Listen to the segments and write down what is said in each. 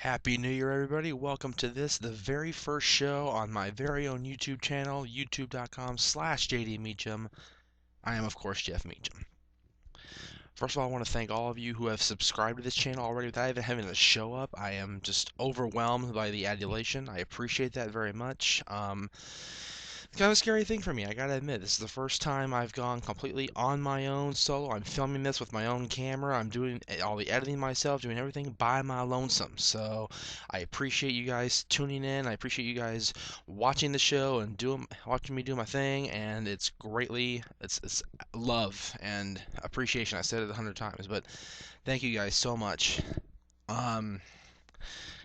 Happy New Year, everybody. Welcome to the very first show on my very own YouTube channel, youtube.com/JD Meacham. I am, of course, Jeff Meacham. First of all, I want to thank all of you who have subscribed to this channel already without even having to show up. I am just overwhelmed by the adulation. I appreciate that very much. It's kind of a scary thing for me, I gotta admit. This is the first time I've gone completely on my own solo. I'm filming this with my own camera. I'm doing all the editing myself, doing everything by my lonesome. So I appreciate you guys tuning in. I appreciate you guys watching the show and watching me do my thing. And it's love and appreciation. I said it 100 times, but thank you guys so much. Um,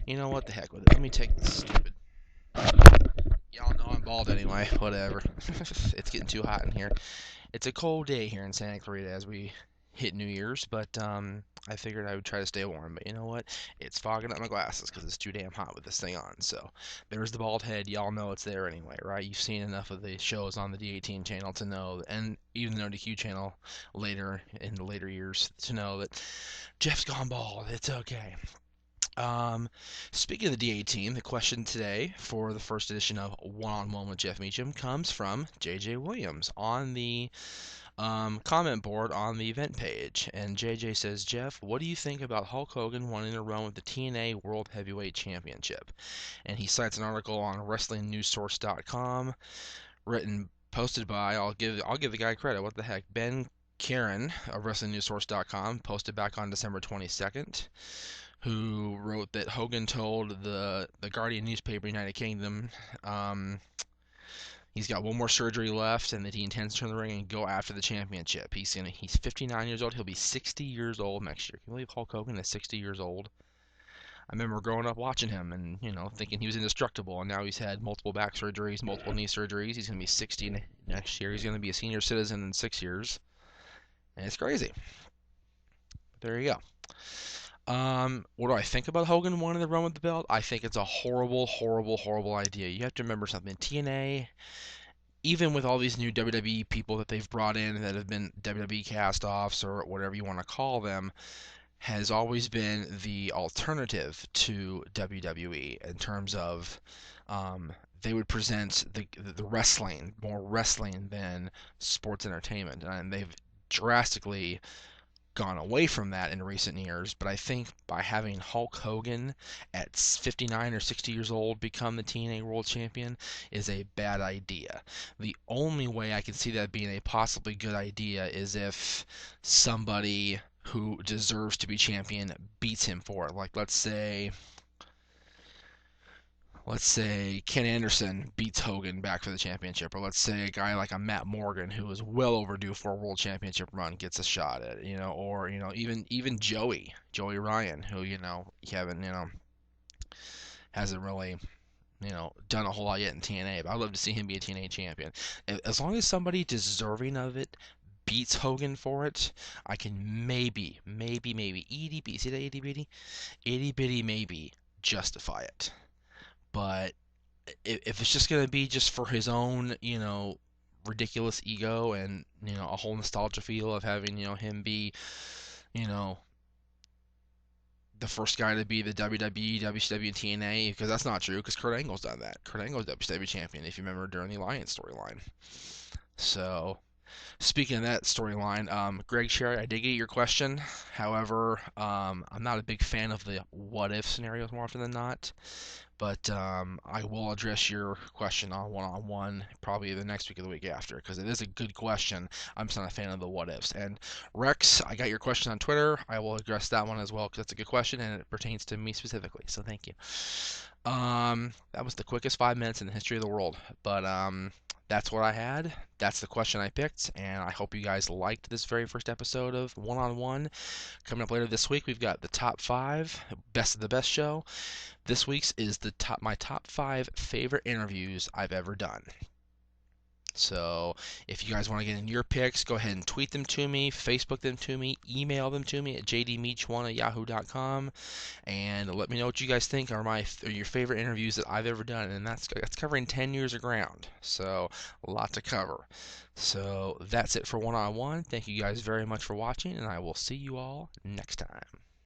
you know what? The heck with it. Let me take this stupid. Y'all know I'm bald anyway. Whatever. It's getting too hot in here. It's a cold day here in Santa Clarita as we hit New Year's, but I figured I would try to stay warm. But you know what? It's fogging up my glasses because it's too damn hot with this thing on. So there's the bald head. Y'all know it's there anyway, right? You've seen enough of the shows on the D18 channel to know, and even the NoDQ channel later in the later years to know that Jeff's gone bald. It's okay. Speaking of the D18, the question today for the first edition of One-on-One with Jeff Meacham comes from JJ Williams on the comment board on the event page. And JJ says, Jeff, what do you think about Hulk Hogan wanting to run with the TNA World Heavyweight Championship? And he cites an article on WrestlingNewsSource.com posted by, I'll give the guy credit, what the heck, Ben Karen of WrestlingNewsSource.com, posted back on December 22nd. Who wrote that Hogan told the Guardian newspaper, United Kingdom, he's got one more surgery left and that he intends to turn the ring and go after the championship. He's 59 years old. He'll be 60 years old next year. Can you believe Hulk Hogan is 60 years old? I remember growing up watching him and, thinking he was indestructible, and now he's had multiple back surgeries, multiple knee surgeries. He's going to be 60 next year. He's going to be a senior citizen in 6 years. And it's crazy. There you go. What do I think about Hogan wanting to run with the belt? I think it's a horrible, horrible, horrible idea. You have to remember something. TNA, even with all these new WWE people that they've brought in that have been WWE cast-offs or whatever you want to call them, has always been the alternative to WWE in terms of they would present the wrestling, more wrestling than sports entertainment. And they've drastically gone away from that in recent years, but I think by having Hulk Hogan at 59 or 60 years old become the TNA World Champion is a bad idea. The only way I can see that being a possibly good idea is if somebody who deserves to be champion beats him for it. Like let's say Ken Anderson beats Hogan back for the championship, or let's say a guy like a Matt Morgan who is well overdue for a world championship run gets a shot at it, or even Joey Ryan, who hasn't really done a whole lot yet in TNA, but I'd love to see him be a TNA champion. As long as somebody deserving of it beats Hogan for it, I can maybe itty bitty, see that itty bitty maybe justify it. But if it's just gonna be just for his own, ridiculous ego and a whole nostalgia feel of having him be, you know, the first guy to be the WWE, WCW, and TNA, because that's not true. Because Kurt Angle's done that. Kurt Angle's WCW champion, if you remember during the Alliance storyline. So speaking of that storyline, Greg Sherry, I did get your question. However, I'm not a big fan of the what if scenarios more often than not. But I will address your question on one-on-one probably the next week or the week after, because it is a good question. I'm just not a fan of the what ifs. And Rex, I got your question on Twitter. I will address that one as well because that's a good question and it pertains to me specifically. So thank you. That was the quickest 5 minutes in the history of the world. But that's what I had. That's the question I picked, and I hope you guys liked this very first episode of One-on-One. Coming up later this week, we've got the top 5 best of the best show. This week's is my top 5 favorite interviews I've ever done. So if you guys want to get in your picks, go ahead and tweet them to me, Facebook them to me, email them to me at jdmeach1@yahoo.com, and let me know what you guys think are your favorite interviews that I've ever done, and that's covering 10 years of ground, so a lot to cover. So that's it for One-on-One. Thank you guys very much for watching, and I will see you all next time.